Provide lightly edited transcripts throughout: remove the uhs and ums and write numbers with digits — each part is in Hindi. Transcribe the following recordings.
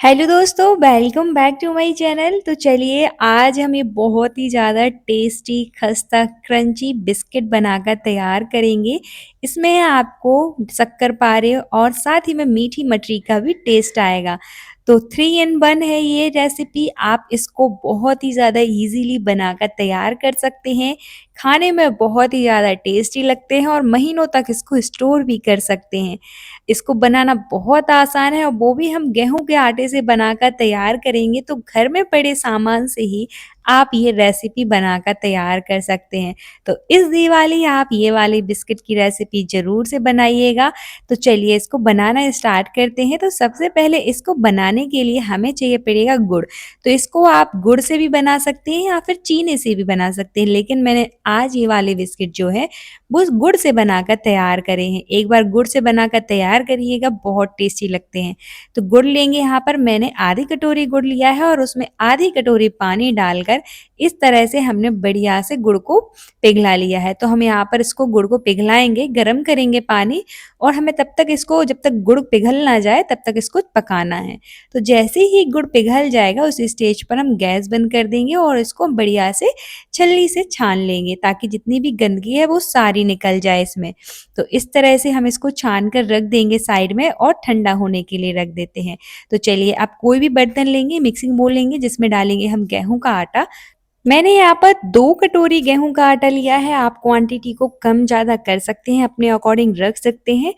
हेलो दोस्तों, welcome back to my channel. तो चलिए आज हम ये बहुत ही ज़्यादा टेस्टी खस्ता क्रंची बिस्किट बनाकर तैयार करेंगे। इसमें आपको शक्कर-पारे और साथ ही में मीठी मठरी का भी टेस्ट आएगा। तो 3 इन 1 है ये रेसिपी। आप इसको बहुत ही ज़्यादा इजीली बनाकर तैयार कर सकते हैं। खाने में बहुत ही ज़्यादा टेस्टी लगते हैं और महीनों तक इसको स्टोर भी कर सकते हैं। इसको बनाना बहुत आसान है और वो भी हम गेहूँ के आटे से बनाकर तैयार करेंगे, तो घर में पड़े सामान से ही आप ये रेसिपी बनाकर तैयार कर सकते हैं। तो इस दिवाली आप ये वाली बिस्किट की रेसिपी ज़रूर से बनाइएगा। तो चलिए इसको बनाना स्टार्ट करते हैं। तो सबसे पहले इसको बनाने के लिए हमें चाहिए पड़ेगा गुड़। तो इसको आप गुड़ से भी बना सकते हैं या फिर चीनी से भी बना सकते हैं, लेकिन मैंने आज ये वाले बिस्किट जो है वो गुड़ से बनाकर तैयार करे हैं। एक बार गुड़ से बनाकर तैयार करिएगा, बहुत टेस्टी लगते हैं। तो गुड़ लेंगे, यहाँ पर मैंने आधी कटोरी गुड़ लिया है और उसमें आधी कटोरी पानी डालकर इस तरह से हमने बढ़िया से गुड़ को पिघला लिया है। तो हम यहाँ पर इसको गुड़ को पिघलाएंगे, गरम करेंगे पानी, और हमें तब तक इसको, जब तक गुड़ पिघल ना जाए तब तक इसको पकाना है। तो जैसे ही गुड़ पिघल जाएगा उस स्टेज पर हम गैस बंद कर देंगे और इसको बढ़िया से छलनी से छान लेंगे, ताकि जितनी भी गंदगी है वो सारी निकल जाए इसमें। तो इस तरह से हम इसको छान कर रख देंगे साइड में और ठंडा होने के लिए रख देते हैं। तो चलिए आप कोई भी बर्तन लेंगे, मिक्सिंग बोल लेंगे, जिसमें डालेंगे हम गेहूं का आटा। मैंने यहाँ पर 2 कटोरी गेहूं का आटा लिया है। आप क्वांटिटी को कम ज़्यादा कर सकते हैं, अपने अकॉर्डिंग रख सकते हैं।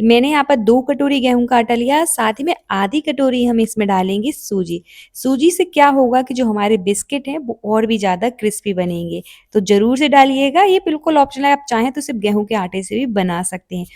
मैंने यहाँ पर 2 कटोरी गेहूं का आटा लिया, साथ ही में आधी कटोरी हम इसमें डालेंगे सूजी। सूजी से क्या होगा कि जो हमारे बिस्किट हैं वो और भी ज़्यादा क्रिस्पी बनेंगे। तो ज़रूर से डालिएगा, ये बिल्कुल ऑप्शनल है, आप चाहें तो सिर्फ गेहूं के आटे से भी बना सकते हैं।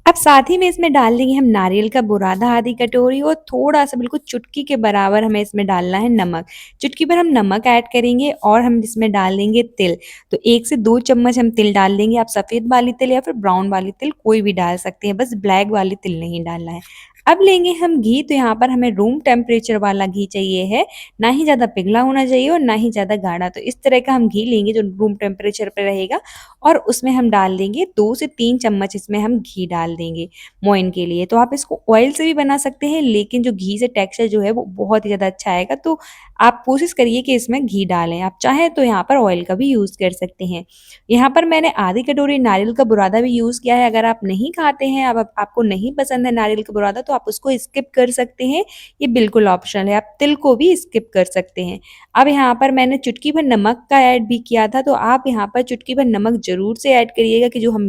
अब साथ ही में इसमें डाल देंगे हम नारियल का बुरादा आधी कटोरी, और थोड़ा-सा बिल्कुल चुटकी के बराबर हमें इसमें डालना है नमक। चुटकी भर हम नमक ऐड करेंगे और हम इसमें डाल देंगे तिल। तो 1 से 2 चम्मच हम तिल डाल देंगे। आप सफ़ेद वाली तिल या फिर ब्राउन वाली तिल कोई भी डाल सकते हैं, बस ब्लैक वाली तिल नहीं डालना है। अब लेंगे हम घी। तो यहाँ पर हमें रूम टेम्परेचर वाला घी चाहिए है, ना ही ज़्यादा पिघला होना चाहिए और ना ही ज़्यादा गाढ़ा। तो इस तरह का हम घी लेंगे जो रूम टेम्परेचर पे रहेगा, और उसमें हम डाल देंगे 2 से 3 चम्मच इसमें हम घी डाल देंगे मोइन के लिए। तो आप इसको ऑयल से भी बना सकते हैं, लेकिन जो घी से टेक्सचर जो है वो बहुत ही ज़्यादा अच्छा आएगा। तो आप कोशिश करिए कि इसमें घी डालें। आप चाहें तो यहाँ पर ऑयल का भी यूज़ कर सकते हैं। यहाँ पर मैंने आधी कटोरी नारियल का बुरादा भी यूज़ किया है। अगर आप नहीं खाते हैं, अब आप आपको नहीं पसंद है नारियल का बुरादा, तो आप उसको स्किप कर सकते हैं। ये बिल्कुल ऑप्शनल है, आप तिल को भी स्किप कर सकते हैं। अब यहाँ पर मैंने चुटकी भर नमक का ऐड भी किया था, तो आप यहाँ पर चुटकी भर नमक ज़रूर से ऐड करिएगा कि जो हम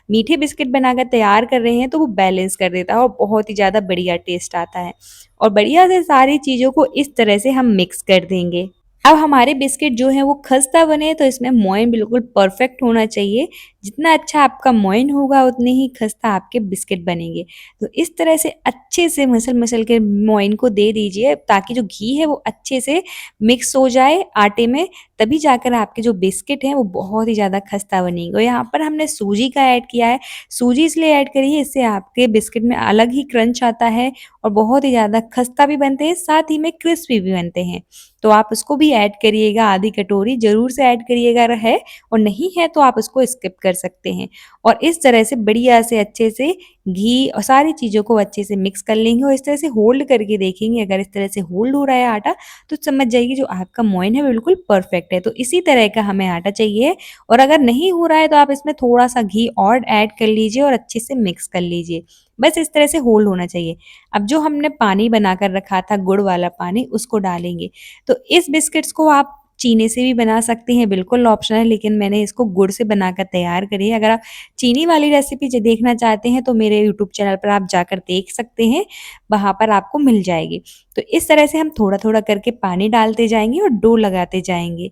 मीठे बिस्किट बनाकर तैयार कर रहे हैं तो वो बैलेंस कर देता है और बहुत ही ज़्यादा बढ़िया टेस्ट आता है। और बढ़िया से सारी चीज़ों को इस तरह से हम मिक्स कर देंगे। अब हमारे बिस्किट जो हैं वो खस्ता बने, तो इसमें मोइन बिल्कुल परफेक्ट होना चाहिए। जितना अच्छा आपका मोइन होगा उतने ही खस्ता आपके बिस्किट बनेंगे। तो इस तरह से अच्छे से मसल-मसल के मोइन को दे दीजिए, ताकि जो घी है वो अच्छे से मिक्स हो जाए आटे में, तभी जाकर आपके जो बिस्किट हैं वो बहुत ही ज़्यादा खस्ता बनेंगे। और यहाँ पर हमने सूजी का ऐड किया है। सूजी इसलिए ऐड करिए, इससे आपके बिस्किट में अलग ही क्रंच आता है और बहुत ही ज़्यादा खस्ता भी बनते हैं, साथ ही में क्रिस्पी भी बनते हैं। तो आप उसको भी ऐड करिएगा, आधी कटोरी ज़रूर से ऐड करिएगा अगर है, और नहीं है तो आप उसको स्किप कर सकते हैं। और इस तरह से बढ़िया से अच्छे से घी और सारी चीज़ों को अच्छे से मिक्स कर लेंगे और इस तरह से होल्ड करके देखेंगे। अगर इस तरह से होल्ड हो रहा है आटा, तो समझ जाइए जो आपका मोइन है बिल्कुल परफेक्ट है। तो इसी तरह का हमें आटा चाहिए, और अगर नहीं हो रहा है तो आप इसमें थोड़ा-सा घी और ऐड कर लीजिए और अच्छे से मिक्स कर लीजिए। बस इस तरह से होल्ड होना चाहिए। अब जो हमने पानी बनाकर रखा था, गुड़ वाला पानी, उसको डालेंगे। तो इस बिस्किट्स को आप चीनी से भी बना सकते हैं, बिल्कुल ऑप्शनल है, लेकिन मैंने इसको गुड़ से बनाकर तैयार करी है। अगर आप चीनी वाली रेसिपी देखना चाहते हैं तो मेरे यूट्यूब चैनल पर आप जाकर देख सकते हैं, वहाँ पर आपको मिल जाएगी। तो इस तरह से हम थोड़ा-थोड़ा करके पानी डालते जाएँगे और डो लगाते जाएँगे।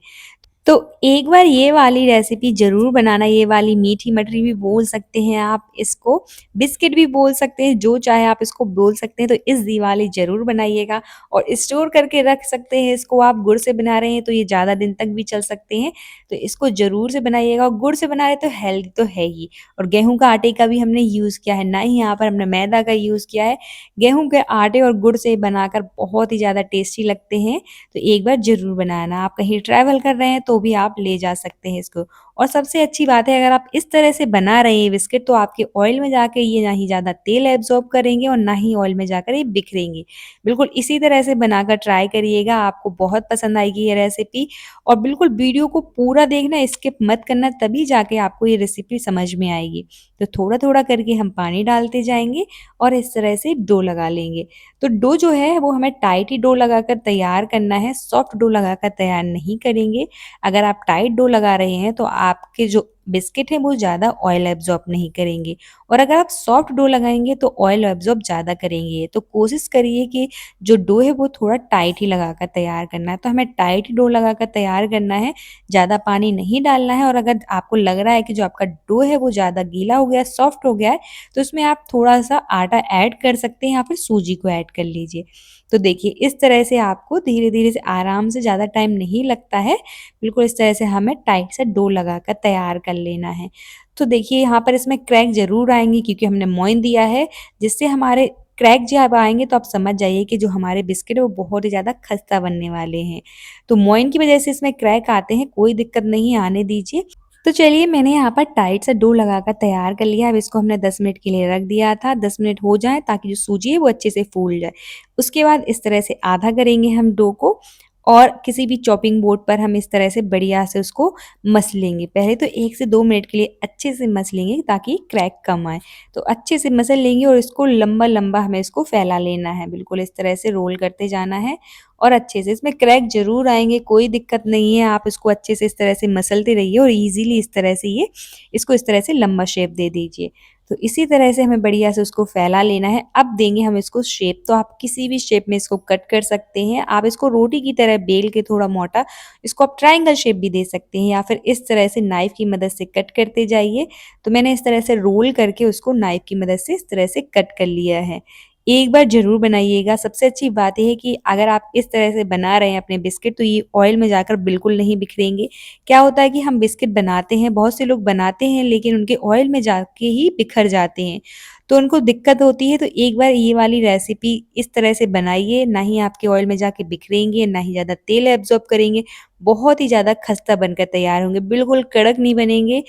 तो एक बार ये वाली रेसिपी ज़रूर बनाना। ये वाली मीठी मठरी भी बोल सकते हैं आप इसको, बिस्किट भी बोल सकते हैं, जो चाहे आप इसको बोल सकते हैं। तो इस दिवाली ज़रूर बनाइएगा और स्टोर करके रख सकते हैं इसको। आप गुड़ से बना रहे हैं तो ये ज़्यादा दिन तक भी चल सकते हैं। तो इसको ज़रूर से बनाइएगा, और गुड़ से बना रहे तो हेल्दी तो है ही, और गेहूँ का आटे का भी हमने यूज़ किया है, ना ही यहाँ पर हमने मैदा का यूज़ किया है। गेहूँ के आटे और गुड़ से बनाकर बहुत ही ज़्यादा टेस्टी लगते हैं। तो एक बार ज़रूर बनाना। आप कहीं ट्रैवल कर रहे हैं तो भी आप ले जा सकते हैं इसको। और सबसे अच्छी बात है, अगर आप इस तरह से बना रहे हैं बिस्किट, तो आपके ऑयल में जाके ये ना ही ज़्यादा तेल एब्ज़ॉर्ब करेंगे और ना ही ऑयल में जाकर ये बिखरेंगे। बिल्कुल इसी तरह से बनाकर ट्राई करिएगा, आपको बहुत पसंद आएगी ये रेसिपी। और बिल्कुल वीडियो को पूरा देखना, स्किप मत करना, तभी जाके आपको ये रेसिपी समझ में आएगी। तो थोड़ा-थोड़ा करके हम पानी डालते जाएँगे और इस तरह से डो लगा लेंगे। तो डो जो है वो हमें टाइट ही डो लगाकर तैयार करना है, सॉफ्ट डो लगाकर तैयार नहीं करेंगे। अगर आप टाइट डो लगा रहे हैं तो आपके जो बिस्किट हैं वो ज़्यादा ऑयल एब्ज़ॉर्ब नहीं करेंगे, और अगर आप सॉफ्ट डो लगाएँगे तो ऑयल एब्ज़ॉर्ब ज़्यादा करेंगे। तो कोशिश करिए कि जो डो है वो थोड़ा टाइट ही लगाकर तैयार करना है। तो हमें टाइट डो लगाकर तैयार करना है, ज़्यादा पानी नहीं डालना है। और अगर आपको लग रहा है कि जो आपका डो है वो ज़्यादा गीला हो गया है, सॉफ्ट हो गया है, तो उसमें आप थोड़ा-सा आटा ऐड कर सकते हैं या फिर सूजी को ऐड कर लीजिए। तो देखिए इस तरह से आपको धीरे-धीरे से आराम से, ज़्यादा टाइम नहीं लगता है, बिल्कुल इस तरह से हमें टाइट सा डो लगाकर तैयार कर लेना है। तो देखिए यहाँ पर इसमें क्रैक ज़रूर आएँगी, क्योंकि हमने मोइन दिया है, जिससे हमारे क्रैक जब आएँगे तो आप समझ जाइए कि जो हमारे बिस्किट है वो बहुत ही ज़्यादा खस्ता बनने वाले हैं। तो मोइन की वज़ह से इसमें क्रैक आते हैं, कोई दिक्कत नहीं है, आने दीजिए। तो चलिए मैंने यहाँ पर टाइट सा डो लगाकर तैयार कर लिया। अब इसको हमने 10 मिनट के लिए रख दिया था, 10 मिनट हो जाएँ ताकि जो सूजी है वो अच्छे से फूल जाए। उसके बाद इस तरह से आधा करेंगे हम डो को, और किसी भी चॉपिंग बोर्ड पर हम इस तरह से बढ़िया से उसको मस लेंगे। पहले तो 1 से 2 मिनट के लिए अच्छे से मस लेंगे ताकि क्रैक कम आए। तो अच्छे से मसल लेंगे और इसको लंबा-लंबा हमें इसको फैला लेना है। बिल्कुल इस तरह से रोल करते जाना है और अच्छे से, इसमें क्रैक ज़रूर आएँगे, कोई दिक्कत नहीं है। आप इसको अच्छे से इस तरह से मसलते रहिए और ईज़िली इस तरह से इसको इस तरह से लंबा शेप दे दीजिए। तो इसी तरह से हमें बढ़िया से उसको फैला लेना है। अब देंगे हम इसको शेप, तो आप किसी भी शेप में इसको कट कर सकते हैं। आप इसको रोटी की तरह बेल के थोड़ा मोटा, इसको आप ट्रायंगल शेप भी दे सकते हैं, या फिर इस तरह से नाइफ़ की मदद से कट करते जाइए। तो मैंने इस तरह से रोल करके उसको नाइफ़ की मदद से इस तरह से कट कर लिया है। एक बार ज़रूर बनाइएगा। सबसे अच्छी बात ये है कि अगर आप इस तरह से बना रहे हैं अपने बिस्किट, तो ये ऑयल में जाकर बिल्कुल नहीं बिखरेंगे। क्या होता है कि हम बिस्किट बनाते हैं, बहुत से लोग बनाते हैं, लेकिन उनके ऑयल में जाके ही बिखर जाते हैं, तो उनको दिक्कत होती है। तो एक बार ये वाली रेसिपी इस तरह से बनाइए, ना ही आपके ऑयल में जाके बिखरेंगे, ना ही ज़्यादा तेल एब्ज़ॉर्ब करेंगे, बहुत ही ज़्यादा खस्ता बनकर तैयार होंगे, बिल्कुल कड़क नहीं बनेंगे,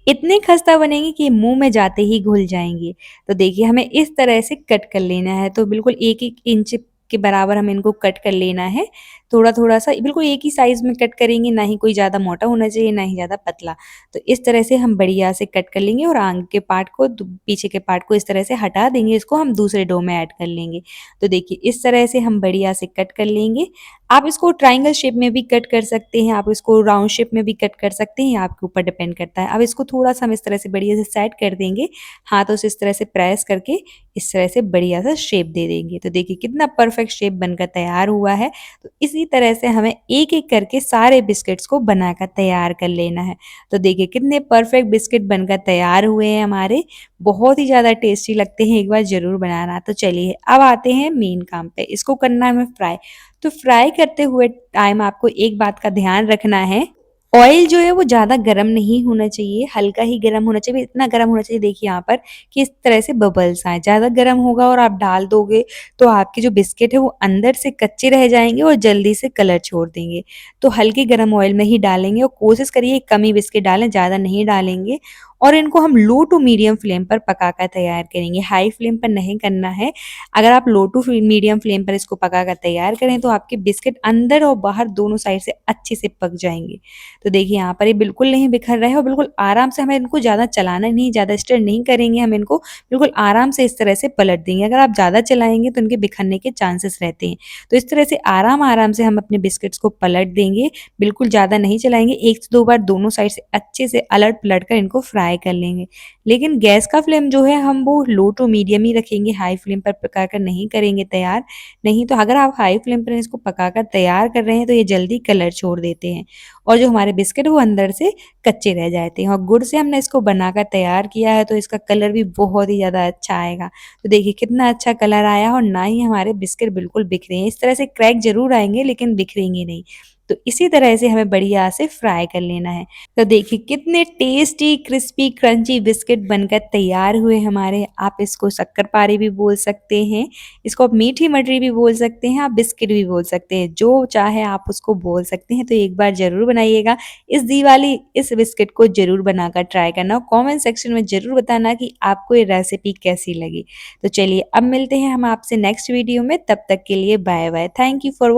इतने खस्ता बनेंगे कि मुँह में जाते ही घुल जाएँगे। तो देखिए हमें इस तरह से कट कर लेना है, तो बिल्कुल 1-1 इंच के बराबर हमें इनको कट कर लेना है। थोड़ा-थोड़ा सा बिल्कुल एक ही साइज़ में कट करेंगे, ना ही कोई ज़्यादा मोटा होना चाहिए, ना ही ज़्यादा पतला। तो इस तरह से हम बढ़िया से कट कर लेंगे और आगे के पार्ट को, पीछे के पार्ट को इस तरह से हटा देंगे, इसको हम दूसरे डो में ऐड कर लेंगे। तो देखिए इस तरह से हम बढ़िया से कट कर लेंगे। आप इसको ट्रायंगल शेप में भी कट कर सकते हैं, आप इसको राउंड शेप में भी कट कर सकते हैं, ये आपके ऊपर डिपेंड करता है। अब इसको थोड़ा-सा हम इस तरह से बढ़िया से सेट कर देंगे, हाथों से इस तरह से प्रेस करके इस तरह से बढ़िया सा शेप दे देंगे। तो देखिए कितना परफेक्ट शेप बनकर तैयार हुआ है। तो इसी तरह से हमें एक-एक करके सारे बिस्किट्स को बनाकर तैयार कर लेना है। तो देखिए कितने परफेक्ट बिस्किट बनकर तैयार हुए हैं हमारे, बहुत ही ज़्यादा टेस्टी लगते हैं, एक बार ज़रूर बनाना। तो चलिए अब आते हैं मेन काम पे, इसको करना है हमें फ्राई। तो फ्राई करते हुए टाइम आपको एक बात का ध्यान रखना है, ऑयल जो है वो ज़्यादा गरम नहीं होना चाहिए, हल्का ही गरम होना चाहिए। इतना गरम होना चाहिए देखिए यहाँ पर कि इस तरह से बबल्स आएँ। ज़्यादा गरम होगा और आप डाल दोगे तो आपके जो बिस्किट है वो अंदर से कच्चे रह जाएँगे और जल्दी से कलर छोड़ देंगे। तो हल्के गरम ऑयल में ही डालेंगे और कोशिश करिए कम ही बिस्किट डालें, ज़्यादा नहीं डालेंगे। और इनको हम लो टू मीडियम फ्लेम पर पकाकर तैयार करेंगे, हाई फ्लेम पर नहीं करना है। अगर आप लो टू मीडियम फ्लेम पर इसको पकाकर तैयार करें तो आपके बिस्किट अंदर और बाहर दोनों साइड से अच्छे से पक जाएँगे। तो देखिए यहाँ पर ये बिल्कुल नहीं बिखर रहे हैं और बिल्कुल आराम से, हमें इनको ज़्यादा चलाना नहीं, ज़्यादा स्टर नहीं करेंगे, हम इनको बिल्कुल आराम से इस तरह से पलट देंगे। अगर आप ज़्यादा चलाएँगे तो इनके बिखरने के चांसेस रहते हैं। तो इस तरह से आराम-आराम से हम अपने बिस्किट्स को पलट देंगे, बिल्कुल ज़्यादा नहीं चलाएँगे, 1 से 2 बार दोनों साइड से अच्छे से अलट-पलट कर इनको फ्राई कर लेंगे। लेकिन गैस का फ्लेम जो है हम वो लो टू मीडियम ही रखेंगे, हाई फ्लेम पर पकाकर नहीं करेंगे तैयार। नहीं तो अगर आप हाई फ्लेम पर इसको पकाकर तैयार कर रहे हैं तो ये जल्दी कलर छोड़ देते हैं और जो हमारे बिस्किट वो अंदर से कच्चे रह जाते हैं। और गुड़ से हमने इसको बनाकर तैयार किया है तो इसका कलर भी बहुत ही ज़्यादा अच्छा आएगा। तो देखिए कितना अच्छा कलर आया और ना ही हमारे बिस्किट बिल्कुल बिखरे हैं। इस तरह से क्रैक ज़रूर आएँगे लेकिन बिखरेंगे नहीं। तो इसी तरह से हमें बढ़िया से फ्राई कर लेना है। तो देखिए कितने टेस्टी क्रिस्पी क्रंची बिस्किट बनकर तैयार हुए हमारे। आप इसको शक्करपारे भी बोल सकते हैं, इसको आप मीठी मठरी भी बोल सकते हैं, आप बिस्किट भी बोल सकते हैं, जो चाहे आप उसको बोल सकते हैं। तो एक बार ज़रूर बनाइएगा। इस दिवाली इस बिस्किट को ज़रूर बनाकर ट्राई करना और कमेंट सेक्शन में ज़रूर बताना कि आपको ये रेसिपी कैसी लगी। तो चलिए अब मिलते हैं हम आपसे नेक्स्ट वीडियो में, तब तक के लिए bye bye. Thank you for